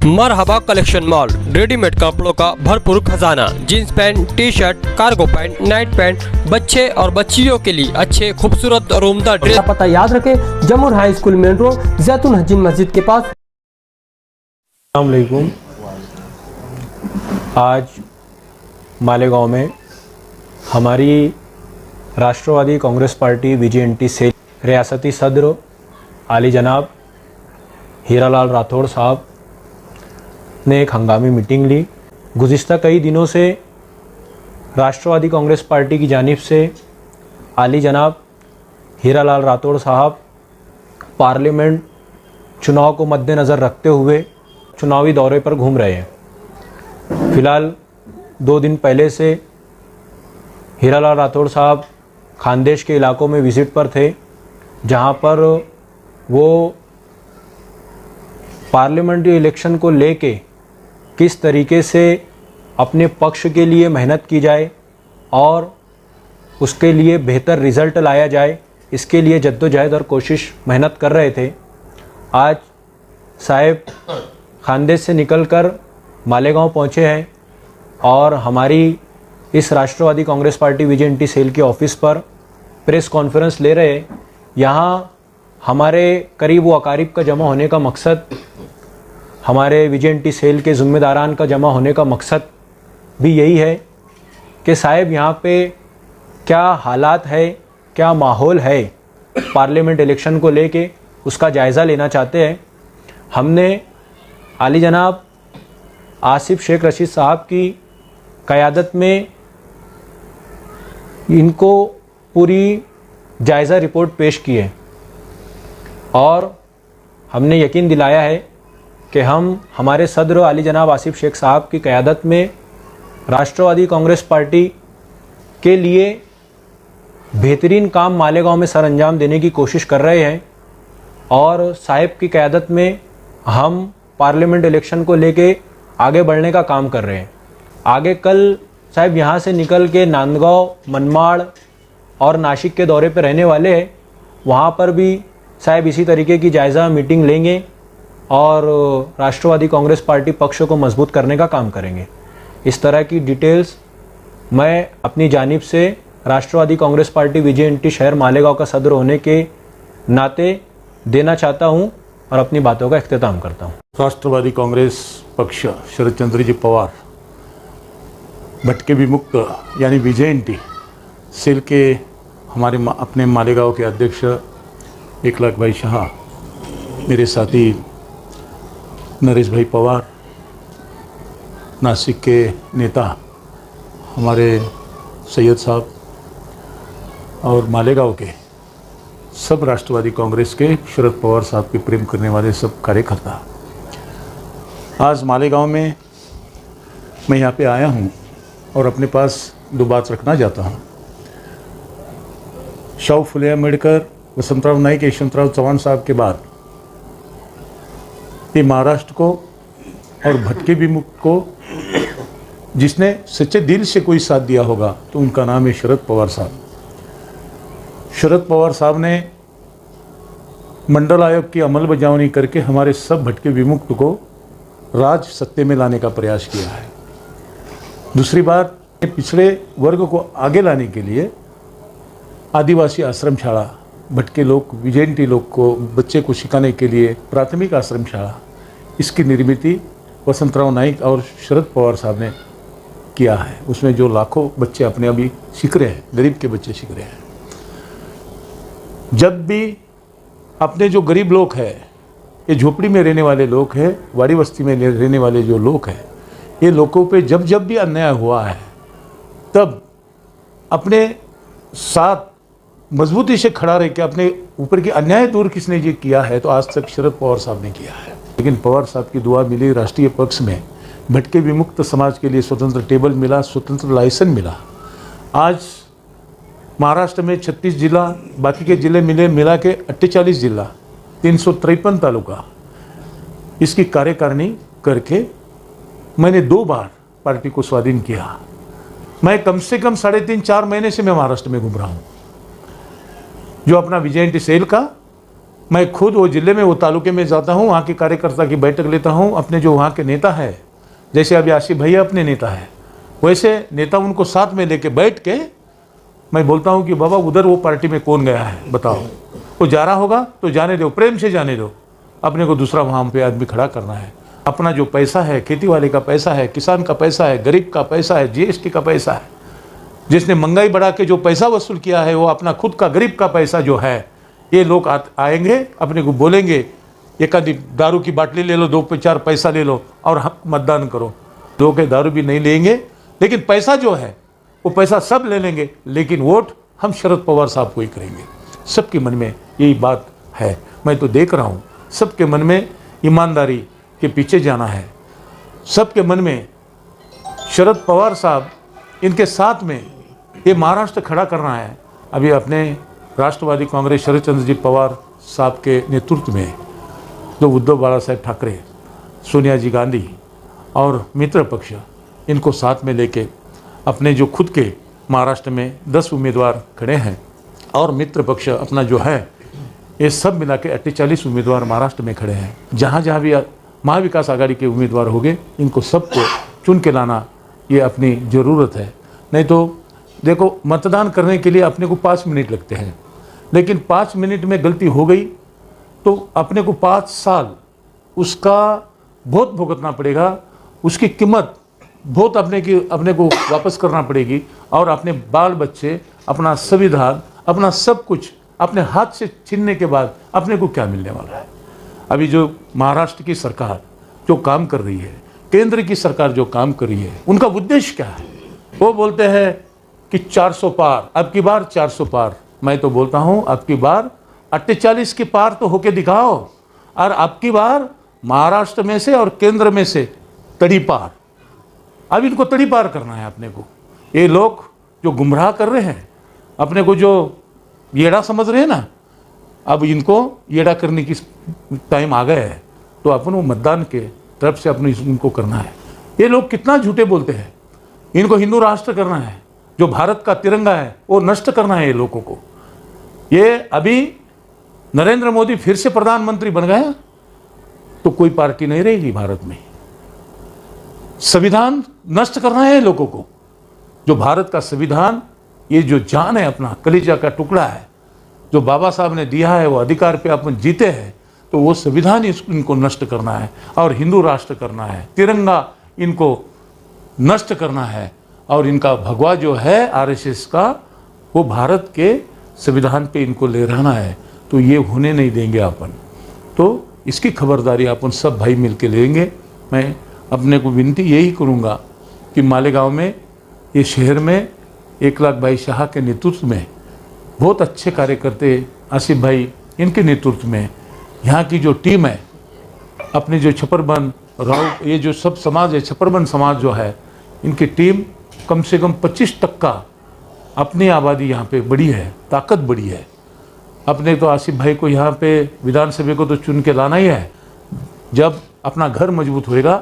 मरहबा collection mall, readymade कपड़ों का भरपूर खजाना। Jeans pant, T shirt, cargo pant, night pant, बच्चे और बच्चियों के लिए अच्छे खूबसूरत और उम्दा ड्रेस। पता याद रखें, जमुर हाई स्कूल मेन रोड, जैतून हजीन मस्जिद के पास। अस्सलाम वालेकुम। आज मालेगांव में हमारी राष्ट्रवादी कांग्रेस पार्टी VJNT से रियासती सदर आली जनाब हीरालाल राठौड़ साहब ने एक हंगामी मीटिंग ली। गुज़िश्ता कई दिनों से राष्ट्रवादी कांग्रेस पार्टी की जानिब से आली जनाब हीरालाल राठौड़ साहब पार्लियामेंट चुनाव को मद्देनज़र रखते हुए चुनावी दौरे पर घूम रहे हैं। फ़िलहाल 2 दिन पहले से हीरालाल राठौड़ साहब खानदेश के इलाकों में विज़िट पर थे, जहां पर वो पार्लियामेंट्री इलेक्शन को लेके किस तरीके से अपने पक्ष के लिए मेहनत की जाए और उसके लिए बेहतर रिज़ल्ट लाया जाए, इसके लिए जद्दोजहद और कोशिश मेहनत कर रहे थे। आज साहब खानदेश से निकलकर मालेगांव पहुंचे हैं और हमारी इस राष्ट्रवादी कांग्रेस पार्टी VJNT सेल के ऑफिस पर प्रेस कॉन्फ्रेंस ले रहे हैं। यहाँ हमारे करीब वो अकारीब का जमा होने का मकसद, हमारे VJNT सेल के ज़िम्मेदारान का जमा होने का मकसद भी यही है कि साहब यहाँ पे क्या हालात है, क्या माहौल है पार्लियामेंट इलेक्शन को लेके, उसका जायज़ा लेना चाहते हैं। हमने आली जनाब आसिफ शेख रशीद साहब की क़यादत में इनको पूरी जायज़ा रिपोर्ट पेश की है और हमने यकीन दिलाया है कि हम हमारे सदर आली जनाब आसिफ शेख साहब की क़यादत में राष्ट्रवादी कांग्रेस पार्टी के लिए बेहतरीन काम मालेगांव में सर अंजाम देने की कोशिश कर रहे हैं और साहब की क़यादत में हम पार्लियामेंट इलेक्शन को लेके आगे बढ़ने का काम कर रहे हैं। आगे कल साहब यहाँ से निकल के नांदगांव, मनमाड़ और नासिक के दौरे पर रहने वाले हैं। वहाँ पर भी साहब इसी तरीके की जायज़ा मीटिंग लेंगे और राष्ट्रवादी कांग्रेस पार्टी पक्ष को मजबूत करने का काम करेंगे। इस तरह की डिटेल्स मैं अपनी जानिब से राष्ट्रवादी कांग्रेस पार्टी VJNT शहर मालेगांव का सदर होने के नाते देना चाहता हूं और अपनी बातों का इख्तिताम करता हूं। राष्ट्रवादी कांग्रेस पक्ष शरद चंद्र जी पवार भटके विमुक्त यानी VJNT सेल के हमारे अपने मालेगांव के अध्यक्ष 1 लाख भाई शाह, मेरे साथी नरेश भाई पवार, नासिक के नेता हमारे सैयद साहब और मालेगांव के सब राष्ट्रवादी कांग्रेस के शरद पवार साहब के प्रेम करने वाले सब कार्यकर्ता, आज मालेगांव में मैं यहाँ पे आया हूँ और अपने पास 2 बात रखना चाहता हूँ। शाहू फुले अम्बेडकर, वसंतराव नाईक, यशवंतराव चव्हाण साहब के बाद ये महाराष्ट्र को और भटके विमुक्त को जिसने सच्चे दिल से कोई साथ दिया होगा तो उनका नाम है शरद पवार साहब। शरद पवार साहब ने मंडल आयोग की अमल बजावनी करके हमारे सब भटके विमुक्त को राज सत्ते में लाने का प्रयास किया है। दूसरी बात, पिछड़े वर्ग को आगे लाने के लिए आदिवासी आश्रम शाला, भटके लोग VJNT लोग को बच्चे को सिखाने के लिए प्राथमिक आश्रम शाला, इसकी निर्मित वसंतराव नाईक और शरद पवार साहब ने किया है। उसमें जो लाखों बच्चे अपने अभी सीख रहे हैं, गरीब के बच्चे सीख रहे हैं। जब भी अपने जो गरीब लोग हैं, ये झोपड़ी में रहने वाले लोग हैं, वाड़ी बस्ती में रहने वाले जो लोग हैं, ये लोगों पे जब जब भी अन्याय हुआ है तब अपने साथ मजबूती से खड़ा रह के अपने ऊपर की अन्याय दूर किसने ये किया है तो आज तक शरद पवार साहब ने किया है। लेकिन पवार साहब की दुआ मिली, राष्ट्रीय पक्ष में भटके विमुक्त समाज के लिए स्वतंत्र टेबल मिला, स्वतंत्र लाइसेंस मिला। आज महाराष्ट्र में 36 जिला, बाकी के ज़िले मिला के 48 जिला, 353 तालुका, इसकी कार्यकारिणी करके मैंने 2 बार पार्टी को स्वाधीन किया। मैं कम से कम 3.5-4 महीने से मैं महाराष्ट्र में घूम रहा हूँ। जो अपना VJNT सेल का मैं खुद वो ज़िले में, वो तालुके में जाता हूँ, वहाँ के कार्यकर्ता की बैठक लेता हूँ। अपने जो वहाँ के नेता है, जैसे अभी आसिफ भैया अपने नेता है, वैसे नेता उनको साथ में लेके बैठ के मैं बोलता हूँ कि बाबा उधर वो पार्टी में कौन गया है बताओ, वो जा रहा होगा तो जाने दो, प्रेम से जाने दो, अपने को दूसरा वहाँ पे आदमी खड़ा करना है। अपना जो पैसा है, खेती वाले का पैसा है, किसान का पैसा है, गरीब का पैसा है, जीएसटी का पैसा है, जिसने महंगाई बढ़ा के जो पैसा वसूल किया है, वो अपना खुद का गरीब का पैसा जो है, ये लोग आएंगे अपने को बोलेंगे एक आधी दारू की बाटली ले लो, 2-4 पैसा ले लो और हम मतदान करो। लोग के दारू भी नहीं लेंगे, लेकिन पैसा जो है वो पैसा सब ले लेंगे, लेकिन वोट हम शरद पवार साहब को ही करेंगे। सबके मन में यही बात है। मैं तो देख रहा हूँ सबके मन में ईमानदारी के पीछे जाना है, सबके मन में शरद पवार साहब इनके साथ में ये महाराष्ट्र खड़ा करना है। अभी अपने राष्ट्रवादी कांग्रेस शरद चंद्र जी पवार साहब के नेतृत्व में जो उद्धव बाला साहेब ठाकरे, सोनिया जी गांधी और मित्र पक्ष, इनको साथ में लेके अपने जो खुद के महाराष्ट्र में 10 उम्मीदवार खड़े हैं और मित्र पक्ष अपना जो है, ये सब मिला के 48 उम्मीदवार महाराष्ट्र में खड़े हैं। जहाँ जहाँ भी महाविकास आघाड़ी के उम्मीदवार होंगे, इनको सबको चुन के लाना ये अपनी ज़रूरत है। नहीं तो देखो, मतदान करने के लिए अपने को 5 मिनट लगते हैं, लेकिन 5 मिनट में गलती हो गई तो अपने को 5 साल उसका बहुत भुगतना पड़ेगा, उसकी कीमत बहुत अपने को वापस करना पड़ेगी। और अपने बाल बच्चे, अपना संविधान, अपना सब कुछ अपने हाथ से छीनने के बाद अपने को क्या मिलने वाला है। अभी जो महाराष्ट्र की सरकार जो काम कर रही है, केंद्र की सरकार जो काम कर रही है, उनका उद्देश्य क्या है? वो बोलते हैं कि 400 पार, अब की बार 400 पार। मैं तो बोलता हूँ अब की बार 48 के पार तो होके दिखाओ, और अब की बार महाराष्ट्र में से और केंद्र में से तड़ी पार। अब इनको तड़ी पार करना है अपने को। ये लोग जो गुमराह कर रहे हैं, अपने को जो येड़ा समझ रहे हैं ना, अब इनको येड़ा करने की टाइम आ गया है। तो अपन वो मतदान के तरफ से अपने इनको करना है। ये लोग कितना झूठे बोलते हैं, इनको हिंदू राष्ट्र करना है, जो भारत का तिरंगा है वो नष्ट करना है ये लोगों को। ये अभी नरेंद्र मोदी फिर से प्रधानमंत्री बन गया तो कोई पार्टी नहीं रहेगी भारत में। संविधान नष्ट करना है लोगों को। जो भारत का संविधान, ये जो जान है, अपना कलीजा का टुकड़ा है, जो बाबा साहब ने दिया है, वो अधिकार पे अपन जीते हैं, तो वो संविधान इनको नष्ट करना है और हिंदू राष्ट्र करना है, तिरंगा इनको नष्ट करना है। और इनका भगवा जो है आरएसएस का, वो भारत के संविधान पे इनको ले रहना है, तो ये होने नहीं देंगे अपन। तो इसकी खबरदारी अपन सब भाई मिल के लेंगे। मैं अपने को विनती यही करूँगा कि मालेगांव में, ये शहर में, 1 लाख भाई शाह के नेतृत्व में बहुत अच्छे कार्यकर्ते, आसिफ भाई इनके नेतृत्व में, यहाँ की जो टीम है, अपने जो छपरबन राव, ये जो सब समाज है, छपरबन समाज जो है, इनकी टीम कम से कम 25% अपनी आबादी यहाँ पे बड़ी है, ताकत बड़ी है। अपने तो आसिफ भाई को यहाँ पे विधानसभा को तो चुन के लाना ही है। जब अपना घर मजबूत होएगा,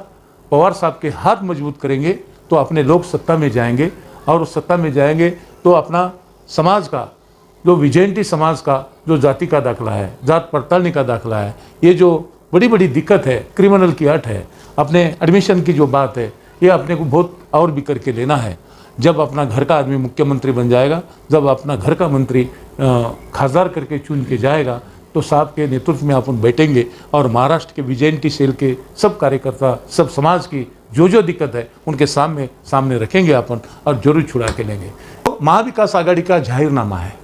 पवार साहब के हाथ मजबूत करेंगे, तो अपने लोग सत्ता में जाएंगे, और उस सत्ता में जाएंगे तो अपना समाज का, जो विजयंती समाज का जो जाति का दाखला है, जात पड़तालने का दाखला है, ये जो बड़ी बड़ी दिक्कत है, क्रिमिनल की अट है, अपने एडमिशन की जो बात है, ये अपने को बहुत और भी करके लेना है। जब अपना घर का आदमी मुख्यमंत्री बन जाएगा, जब अपना घर का मंत्री खासदार करके चुन के जाएगा, तो साहब के नेतृत्व में अपन बैठेंगे और महाराष्ट्र के विजयंती सेल के सब कार्यकर्ता, सब समाज की जो दिक्कत है उनके सामने रखेंगे अपन, और जरूर छुड़ा के लेंगे। तो महाविकास आघाड़ी का जाहिरनामा है,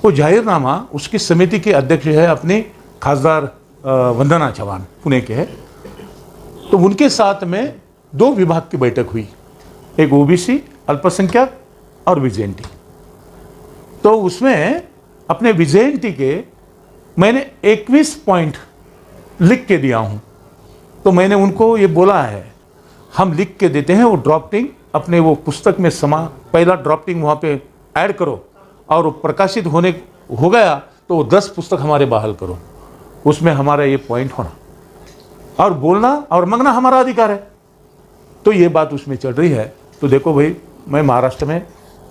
वो जाहिरनामा, उसकी समिति के अध्यक्ष है अपने खासदार वंदना चव्हाण, पुणे के है। तो उनके साथ में 2 विभाग की बैठक हुई, एक ओबीसी, अल्पसंख्यक, और विजयंती। तो उसमें अपने विजयंती के मैंने 21 पॉइंट लिख के दिया हूँ। तो मैंने उनको ये बोला है, हम लिख के देते हैं, वो ड्राफ्टिंग अपने वो पुस्तक में पहला ड्राफ्टिंग वहाँ पे ऐड करो, और वो प्रकाशित हो गया तो वो 10 पुस्तक हमारे बहाल करो। उसमें हमारा ये पॉइंट होना और बोलना और मांगना हमारा अधिकार है। तो ये बात उसमें चल रही है। तो देखो भाई, मैं महाराष्ट्र में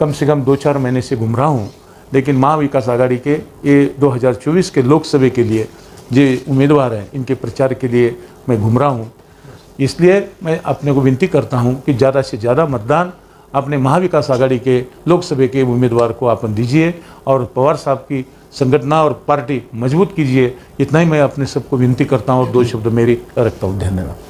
कम से कम 2-4 महीने से घूम रहा हूँ, लेकिन महाविकास आघाड़ी के ये 2024 के लोकसभा के लिए जो उम्मीदवार हैं इनके प्रचार के लिए मैं घूम रहा हूँ। इसलिए मैं अपने को विनती करता हूँ कि ज़्यादा से ज़्यादा मतदान अपने महाविकास आघाड़ी के लोकसभा के उम्मीदवार को अपन दीजिए और पवार साहब की संगठना और पार्टी मजबूत कीजिए। इतना ही मैं अपने सबको विनती करता हूँ और 2 शब्द मेरी रखता हूँ। धन्यवाद।